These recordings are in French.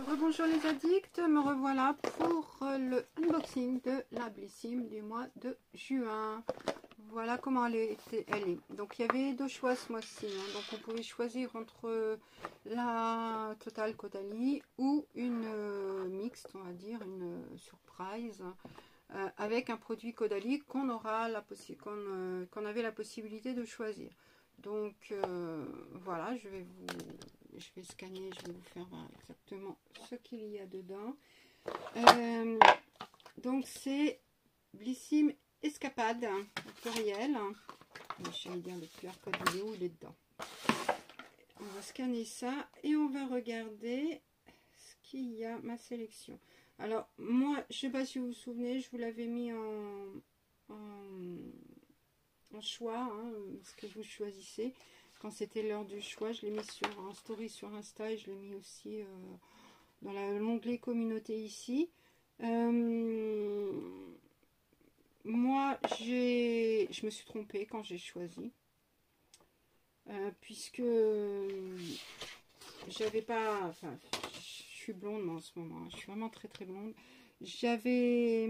Rebonjour les addicts, me revoilà pour le unboxing de la Blissim du mois de juin. Voilà comment elle est. Donc il y avait deux choix ce mois-ci, hein. Donc on pouvait choisir entre la Total Caudalie ou une mixte, on va dire, une surprise avec un produit Caudalie qu'on avait la possibilité de choisir. Donc voilà, je vais scanner, je vais vous faire voir exactement ce qu'il y a dedans. Donc c'est Blissim Escapade, au pluriel. Je vais dire le QR code vidéo, il est dedans. On va scanner ça et on va regarder ce qu'il y a, ma sélection. Alors moi, je sais pas si vous vous souvenez, je vous l'avais mis en choix, hein, ce que vous choisissez. Quand c'était l'heure du choix, je l'ai mis en story sur Insta et je l'ai mis aussi dans l'onglet communauté ici. Moi, je me suis trompée quand j'ai choisi. Puisque j'avais pas... Enfin, je suis blonde moi, en ce moment. Hein, je suis vraiment très très blonde. J'avais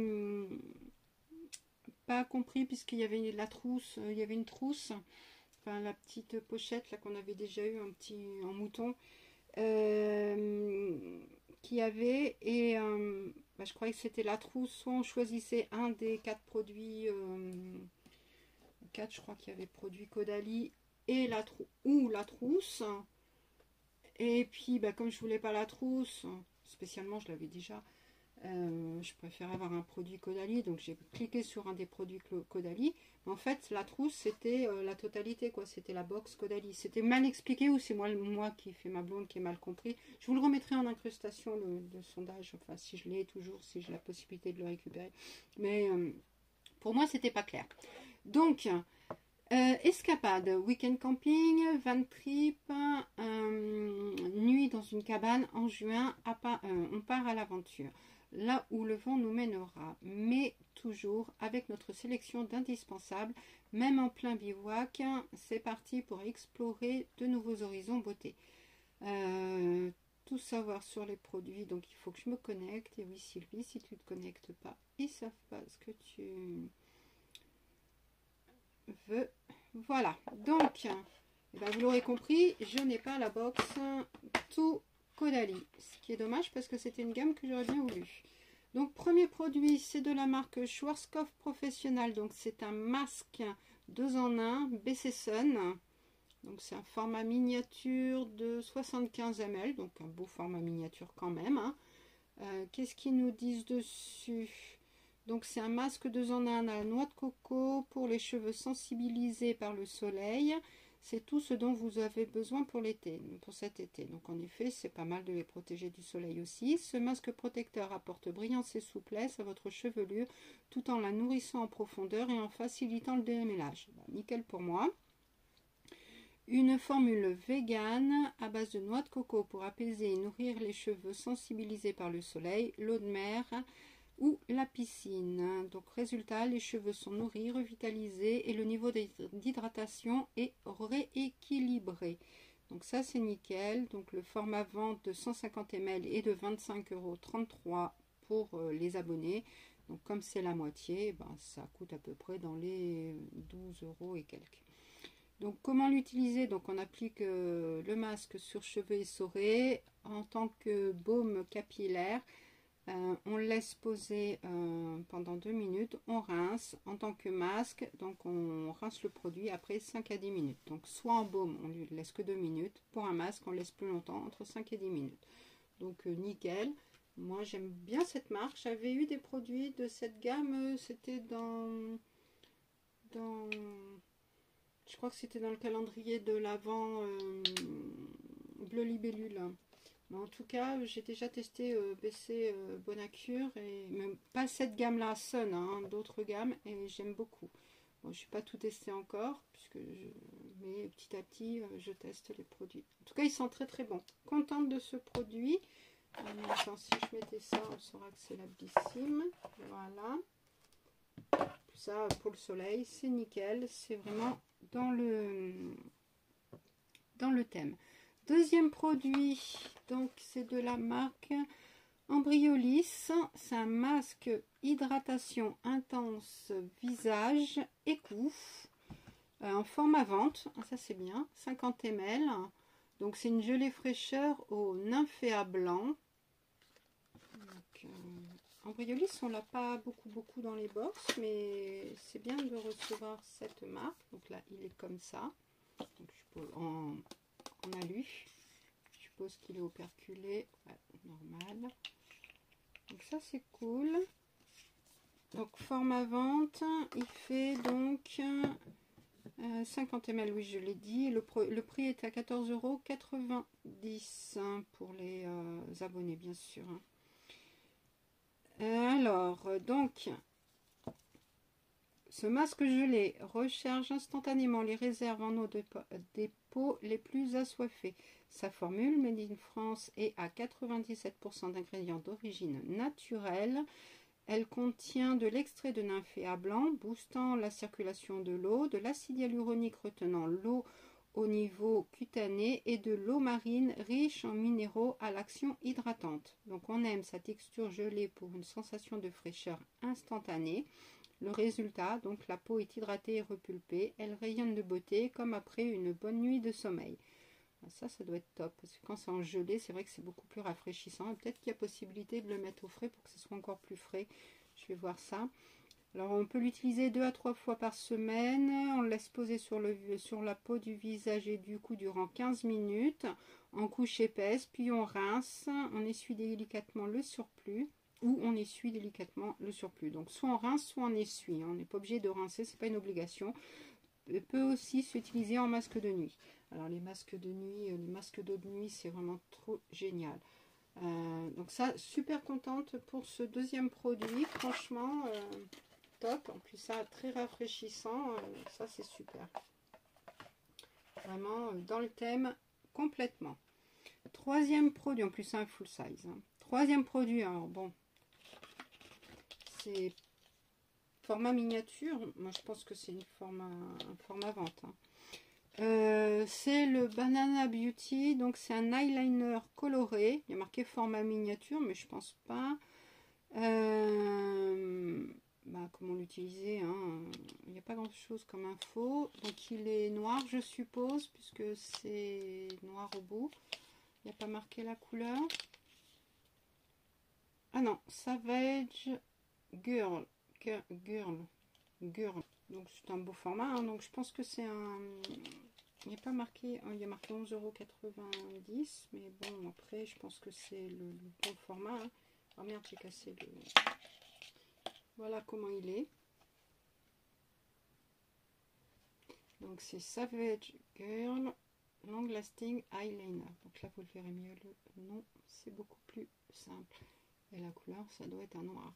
pas compris puisqu'il y avait la trousse. Il y avait une trousse. Enfin, la petite pochette là qu'on avait déjà eu en mouton qui avait et je croyais que c'était la trousse. Soit on choisissait un des 4 produits 4, je crois qu'il y avait produit Caudalie et la trousse, et puis comme je voulais pas la trousse spécialement, je l'avais déjà, je préférais avoir un produit Caudalie, donc j'ai cliqué sur un des produits Caudalie. En fait, la trousse, c'était la totalité, quoi. C'était la box Caudalie. C'était mal expliqué, ou c'est moi qui fais ma blonde qui ai mal compris. Je vous le remettrai en incrustation, le sondage, enfin, si je l'ai toujours, si j'ai la possibilité de le récupérer. Mais pour moi, c'était pas clair. Donc, escapade, week-end camping, van trip, nuit dans une cabane en juin, on part à l'aventure. Là où le vent nous mènera, mais toujours avec notre sélection d'indispensables, même en plein bivouac, c'est parti pour explorer de nouveaux horizons beauté. Tout savoir sur les produits, donc il faut que je me connecte. Et oui Sylvie, si tu ne te connectes pas, ils ne savent pas ce que tu veux. Voilà, donc vous l'aurez compris, je n'ai pas la box tout Caudalie, ce qui est dommage parce que c'était une gamme que j'aurais bien voulu. Donc premier produit, c'est de la marque Schwarzkopf Professional, donc c'est un masque 2 en 1 BC Sun. Donc c'est un format miniature de 75 ml, donc un beau format miniature quand même, hein. Qu'est-ce qu'ils nous disent dessus? Donc c'est un masque 2 en 1 à la noix de coco pour les cheveux sensibilisés par le soleil. C'est tout ce dont vous avez besoin pour l'été, pour cet été. Donc en effet, c'est pas mal de les protéger du soleil aussi. Ce masque protecteur apporte brillance et souplesse à votre chevelure tout en la nourrissant en profondeur et en facilitant le démêlage. Nickel pour moi. Une formule vegan à base de noix de coco pour apaiser et nourrir les cheveux sensibilisés par le soleil, l'eau de mer ou la piscine. Donc résultat, les cheveux sont nourris, revitalisés et le niveau d'hydratation est rééquilibré. Donc ça c'est nickel. Donc le format vente de 150 ml est de 25,33 € pour les abonnés. Donc comme c'est la moitié, ça coûte à peu près dans les 12 € et quelques. Donc comment l'utiliser? Donc on applique le masque sur cheveux essorés en tant que baume capillaire. On laisse poser pendant 2 minutes, on rince en tant que masque, donc on rince le produit après 5 à 10 minutes. Donc soit en baume, on lui laisse que 2 minutes, pour un masque, on laisse plus longtemps, entre 5 et 10 minutes. Donc nickel, moi j'aime bien cette marque, j'avais eu des produits de cette gamme, c'était je crois que c'était dans le calendrier de l'Avent Bleu Libellule. Mais en tout cas, j'ai déjà testé BC Bonacure, et même pas cette gamme-là, Sun, hein, d'autres gammes, et j'aime beaucoup. Bon, je n'ai pas tout testé encore, mais petit à petit, je teste les produits. En tout cas, ils sont très très bons. Contente de ce produit. Attends, si je mettais ça, on saura que c'est la Blissim. Voilà. Ça, pour le soleil, c'est nickel. C'est vraiment dans le thème. Deuxième produit, donc c'est de la marque Embryolisse. C'est un masque hydratation intense visage et cou en format vente. Ça c'est bien, 50 ml. Donc c'est une gelée fraîcheur au nymphéa blanc. Donc, Embryolisse, on l'a pas beaucoup dans les box, mais c'est bien de recevoir cette marque. Donc là il est comme ça. Donc, je peux en alu. Je suppose qu'il est operculé. Ouais, normal. Donc ça c'est cool. Donc format vente, il fait donc 50 ml, oui je l'ai dit. Le prix est à 14,90 € pour les abonnés bien sûr. Alors donc ce masque gelé recharge instantanément les réserves en eau des peaux les plus assoiffées. Sa formule Made in France est à 97% d'ingrédients d'origine naturelle. Elle contient de l'extrait de nymphéa blanc, boostant la circulation de l'eau, de l'acide hyaluronique retenant l'eau au niveau cutané et de l'eau marine riche en minéraux à l'action hydratante. Donc on aime sa texture gelée pour une sensation de fraîcheur instantanée. Le résultat, donc la peau est hydratée et repulpée, elle rayonne de beauté comme après une bonne nuit de sommeil. Ça doit être top, parce que quand c'est en gelée, c'est vrai que c'est beaucoup plus rafraîchissant. Et peut-être qu'il y a possibilité de le mettre au frais pour que ce soit encore plus frais. Je vais voir ça. Alors, on peut l'utiliser 2 à 3 fois par semaine. On le laisse poser sur la peau du visage et du cou durant 15 minutes, en couche épaisse. Puis on rince, on essuie délicatement le surplus. Ou on essuie délicatement le surplus. Donc, soit on rince, soit on essuie. On n'est pas obligé de rincer, c'est pas une obligation. Peut aussi s'utiliser en masque de nuit. Alors les masques de nuit, les masques d'eau de nuit, c'est vraiment trop génial. Donc ça, super contente pour ce deuxième produit. Franchement, top. En plus, ça, très rafraîchissant. Ça, c'est super. Vraiment dans le thème complètement. Troisième produit, en plus, c'est un full size. Hein. Troisième produit, alors bon, c'est format miniature. Moi, je pense que c'est un format vente. Hein. C'est le Banana Beauty, donc c'est un eyeliner coloré. Il y a marqué format miniature, mais je pense pas. Comment l'utiliser hein. Il n'y a pas grand chose comme info. Donc il est noir, je suppose, puisque c'est noir au bout. Il n'y a pas marqué la couleur. Ah non, Savage Girl. Donc c'est un beau format, hein. Donc je pense que c'est un... Il n'y a pas marqué, il y a marqué 11,90 €, mais bon après je pense que c'est le bon format. Hein. Oh merde, j'ai cassé le... Voilà comment il est. Donc c'est Savage Girl Long Lasting Eyeliner. Donc là vous le verrez mieux, le nom c'est beaucoup plus simple. Et la couleur ça doit être un noir.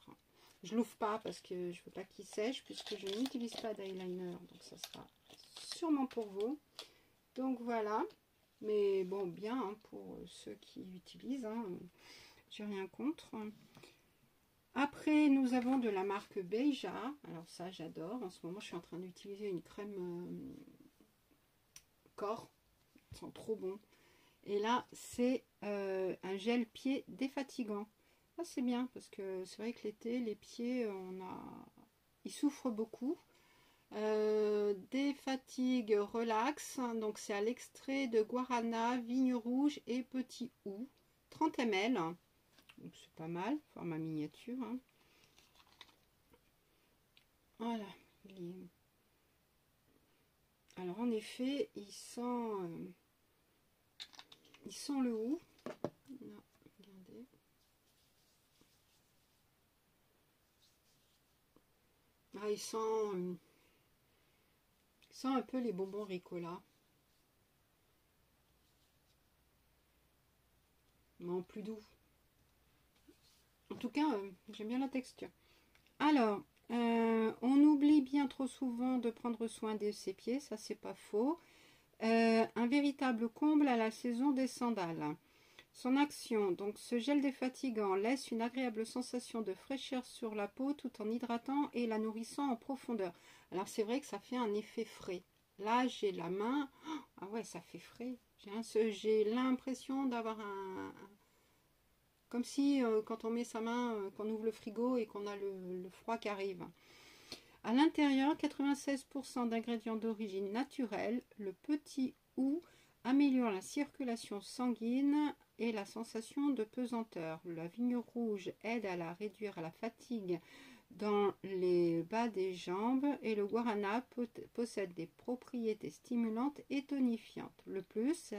Je l'ouvre pas parce que je veux pas qu'il sèche puisque je n'utilise pas d'eyeliner. Donc ça sera sûrement pour vous. Donc voilà. Mais bon, bien hein, pour ceux qui utilisent. Hein, j'ai rien contre. Après, nous avons de la marque Beija. Alors ça, j'adore. En ce moment, je suis en train d'utiliser une crème corps. Ils sont trop bons. Et là, c'est un gel pied défatigant. Ah, c'est bien parce que c'est vrai que l'été, les pieds, ils souffrent beaucoup. Des fatigues relax. Donc, c'est à l'extrait de guarana, vigne rouge et petit hou. 30 ml. Donc, c'est pas mal. Format miniature. Hein. Voilà. Alors, en effet, il sent le hou. Là, regardez. Ah, il sent un peu les bonbons Ricola. Mais en plus doux. En tout cas, j'aime bien la texture. Alors, on oublie bien trop souvent de prendre soin de ses pieds. Ça, c'est pas faux. Un véritable comble à la saison des sandales. Son action, donc ce gel défatigant laisse une agréable sensation de fraîcheur sur la peau tout en hydratant et la nourrissant en profondeur. Alors c'est vrai que ça fait un effet frais. Là, j'ai la main. Ah ouais, ça fait frais. J'ai l'impression d'avoir comme si quand on met sa main, qu'on ouvre le frigo et qu'on a le froid qui arrive. À l'intérieur, 96% d'ingrédients d'origine naturelle. Le petit ou améliore la circulation sanguine et la sensation de pesanteur. La vigne rouge aide à la réduire la fatigue dans les bas des jambes et le guarana possède des propriétés stimulantes et tonifiantes. Le plus,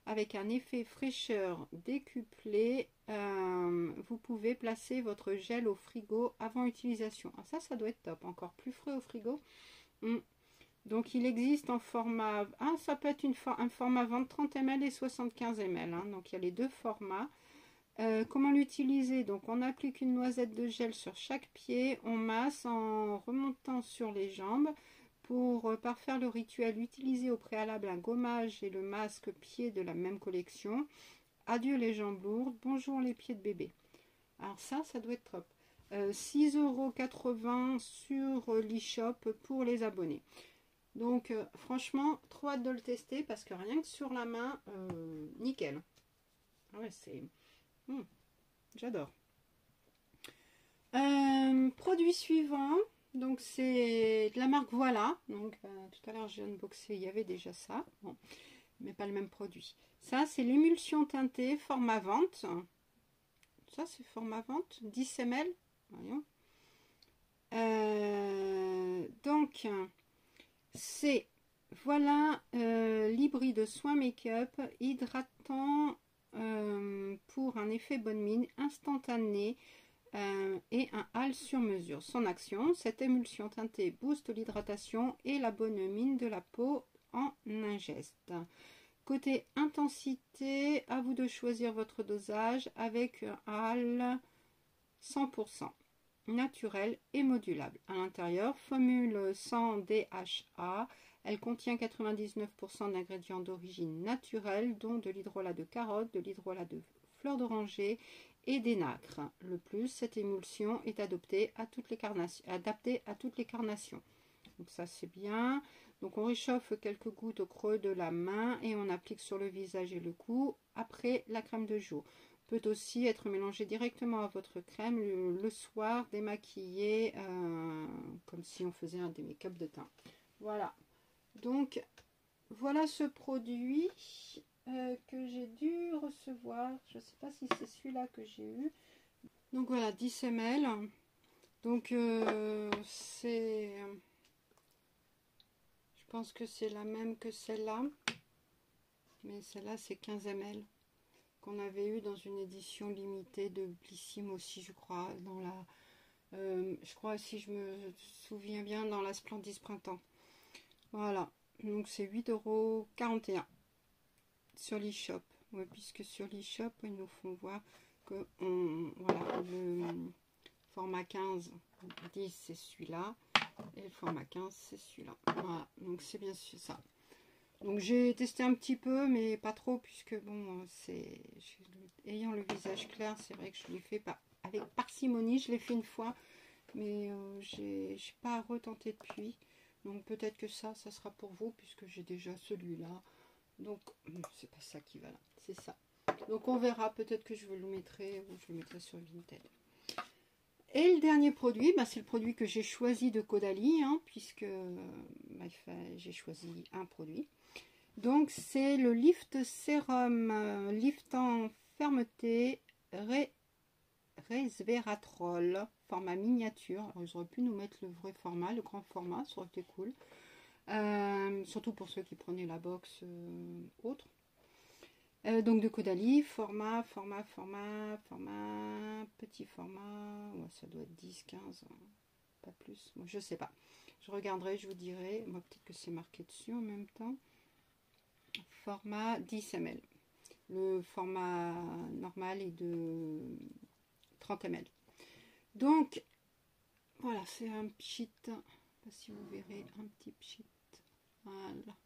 avec un effet fraîcheur décuplé, vous pouvez placer votre gel au frigo avant utilisation. Ah, ça doit être top, encore plus frais au frigo. Donc il existe en format, ça peut être un format 20-30 ml et 75 ml, hein. Donc il y a les deux formats. Comment l'utiliser? Donc on applique une noisette de gel sur chaque pied, on masse en remontant sur les jambes. Pour parfaire le rituel, utilisez au préalable un gommage et le masque pied de la même collection. Adieu les jambes lourdes, bonjour les pieds de bébé. Alors ça doit être top. 6,80 € sur l'e-shop pour les abonnés. Donc franchement, trop hâte de le tester parce que rien que sur la main, nickel. Ah ouais, c'est... j'adore. Produit suivant, donc c'est de la marque Voilà. Donc tout à l'heure j'ai unboxé, il y avait déjà ça, bon, mais pas le même produit. Ça c'est l'émulsion teintée format vente. Ça c'est format vente, 10 ml. Voyons. Donc c'est voilà l'hybride soin make-up hydratant pour un effet bonne mine instantané et un hâle sur mesure. Son action, cette émulsion teintée booste l'hydratation et la bonne mine de la peau en un geste. Côté intensité, à vous de choisir votre dosage avec un hâle 100% naturel et modulable. À l'intérieur, formule sans DHA. Elle contient 99% d'ingrédients d'origine naturelle, dont de l'hydrolat de carotte, de l'hydrolat de fleur d'oranger et des nacres. Le plus, cette émulsion est adaptée à toutes les carnations. Donc ça c'est bien. Donc on réchauffe quelques gouttes au creux de la main et on applique sur le visage et le cou après la crème de jour. Peut aussi être mélangé directement à votre crème le soir, démaquillé, comme si on faisait un make-up de teint. Voilà. Donc voilà ce produit que j'ai dû recevoir. Je ne sais pas si c'est celui-là que j'ai eu. Donc voilà, 10 ml. Donc c'est... je pense que c'est la même que celle-là. Mais celle-là c'est 15 ml. Qu'on avait eu dans une édition limitée de Blissim aussi, je crois. Dans la... je crois, si je me souviens bien, dans la Splendis Printemps. Voilà. Donc c'est 8,41 € sur l'e-shop. Ouais, puisque sur l'e-shop, ils nous font voir que voilà, le format 15, 10 c'est celui-là. Et le format 15 c'est celui-là. Voilà, donc c'est bien sûr ça. Donc j'ai testé un petit peu, mais pas trop, puisque bon, c'est ayant le visage clair, c'est vrai que je l'ai fait pas avec parcimonie. Je l'ai fait une fois, mais j'ai pas retenté depuis. Donc peut-être que ça sera pour vous, puisque j'ai déjà celui-là. Donc c'est pas ça qui va là, c'est ça. Donc on verra, peut-être que je le mettrai ou je le mettrai sur Vinted. Et le dernier produit, c'est le produit que j'ai choisi de Caudalie, hein, puisque j'ai choisi un produit. Donc c'est le Lift Sérum liftant fermeté Resveratrol, format miniature. Alors ils auraient pu nous mettre le vrai format, le grand format, ça aurait été cool. Surtout pour ceux qui prenaient la box autre. Donc de Caudalie, format, petit format, ouais, ça doit être 10, 15, pas plus, moi, je sais pas. Je regarderai, je vous dirai, moi peut-être que c'est marqué dessus en même temps. Format 10 ml. Le format normal est de 30 ml. Donc, voilà, c'est un pchit, je sais pas si vous verrez, un petit pchit. Voilà.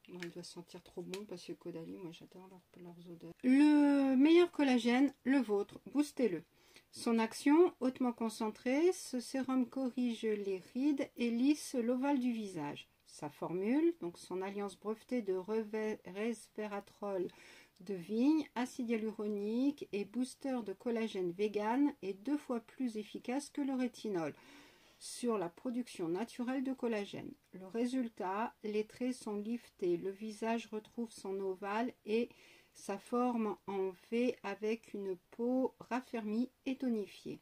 Bon, il doit sentir trop bon parce que Caudalie, moi j'adore leurs odeurs. Le meilleur collagène, le vôtre, boostez-le. Son action, hautement concentrée, ce sérum corrige les rides et lisse l'ovale du visage. Sa formule, donc son alliance brevetée de resveratrol de vigne, acide hyaluronique et booster de collagène vegan, est 2 fois plus efficace que le rétinol sur la production naturelle de collagène. Le résultat, les traits sont liftés, le visage retrouve son ovale et sa forme en V avec une peau raffermie et tonifiée.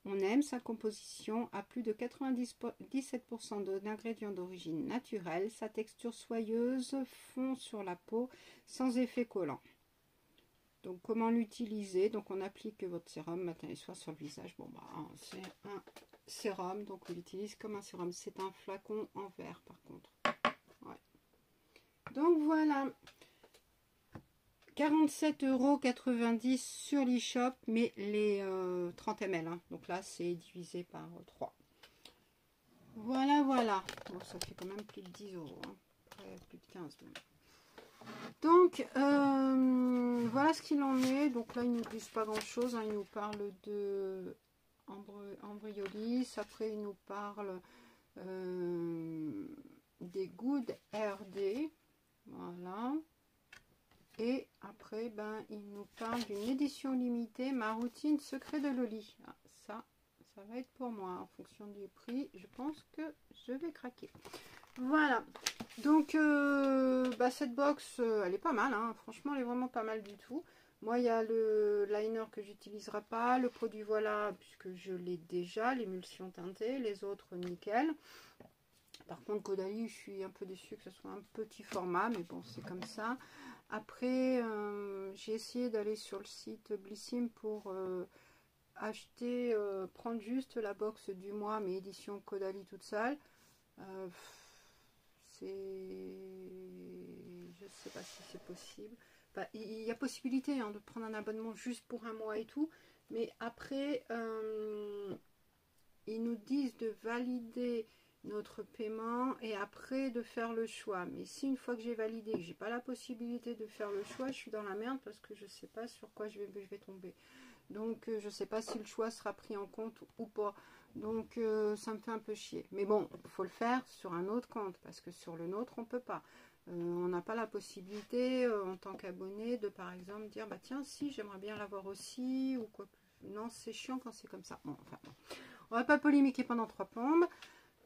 On aime sa composition à plus de 97% d'ingrédients d'origine naturelle, sa texture soyeuse fond sur la peau sans effet collant. Donc comment l'utiliser? Donc on applique votre sérum matin et soir sur le visage. Bon bah c'est un sérum, donc on l'utilise comme un sérum. C'est un flacon en verre par contre. Ouais. Donc voilà. 47,90 € sur l'e-shop, mais les 30 ml. Hein. Donc là, c'est divisé par 3. Voilà, voilà. Bon, ça fait quand même plus de 10 €. Hein. Après, plus de 15 même. Donc, voilà ce qu'il en est. Donc là, ils ne nous disent pas grand-chose. Hein. Ils nous parlent de Embryolisse. Après, ils nous parlent des Good RD. Voilà. Et après, ben, il nous parle d'une édition limitée, ma routine secret de Loli. Ah, ça va être pour moi. En fonction du prix, je pense que je vais craquer. Voilà. Donc, bah, cette box, elle est pas mal. Hein. Franchement, elle est vraiment pas mal du tout. Moi, il y a le liner que j'utiliserai pas. Le produit, voilà, puisque je l'ai déjà. L'émulsion teintée. Les autres, nickel. Par contre, Caudalie, je suis un peu déçue que ce soit un petit format. Mais bon, c'est comme ça. Après, j'ai essayé d'aller sur le site Blissim pour acheter, prendre juste la box du mois, mais édition Caudalie toute seule. Je sais pas si c'est possible. Enfin, il y a possibilité hein, de prendre un abonnement juste pour un mois et tout. Mais après, ils nous disent de valider notre paiement et après de faire le choix. Mais si une fois que j'ai validé, que j'ai pas la possibilité de faire le choix, je suis dans la merde parce que je sais pas sur quoi je vais tomber. Donc je sais pas si le choix sera pris en compte ou pas. Donc ça me fait un peu chier. Mais bon, il faut le faire sur un autre compte parce que sur le nôtre on peut pas. On n'a pas la possibilité en tant qu'abonné de par exemple dire bah tiens si j'aimerais bien l'avoir aussi ou quoi. Non c'est chiant quand c'est comme ça. Bon, enfin, bon. On va pas polémiquer pendant 3 plombes.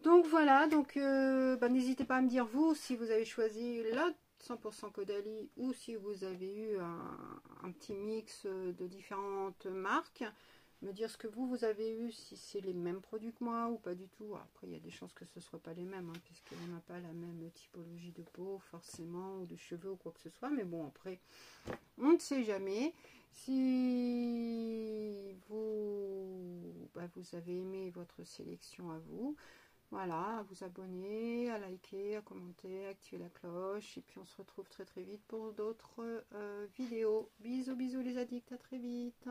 Donc voilà, donc bah, n'hésitez pas à me dire vous si vous avez choisi la 100% Caudalie ou si vous avez eu un petit mix de différentes marques. Me dire ce que vous avez eu, si c'est les mêmes produits que moi ou pas du tout. Après il y a des chances que ce ne soit pas les mêmes, hein, puisqu'on n'a pas la même typologie de peau forcément, ou de cheveux ou quoi que ce soit. Mais bon après, on ne sait jamais. Si vous, bah, vous avez aimé votre sélection à vous, voilà, à vous abonner, à liker, à commenter, à activer la cloche. Et puis on se retrouve très très vite pour d'autres vidéos. Bisous bisous les addicts, à très vite.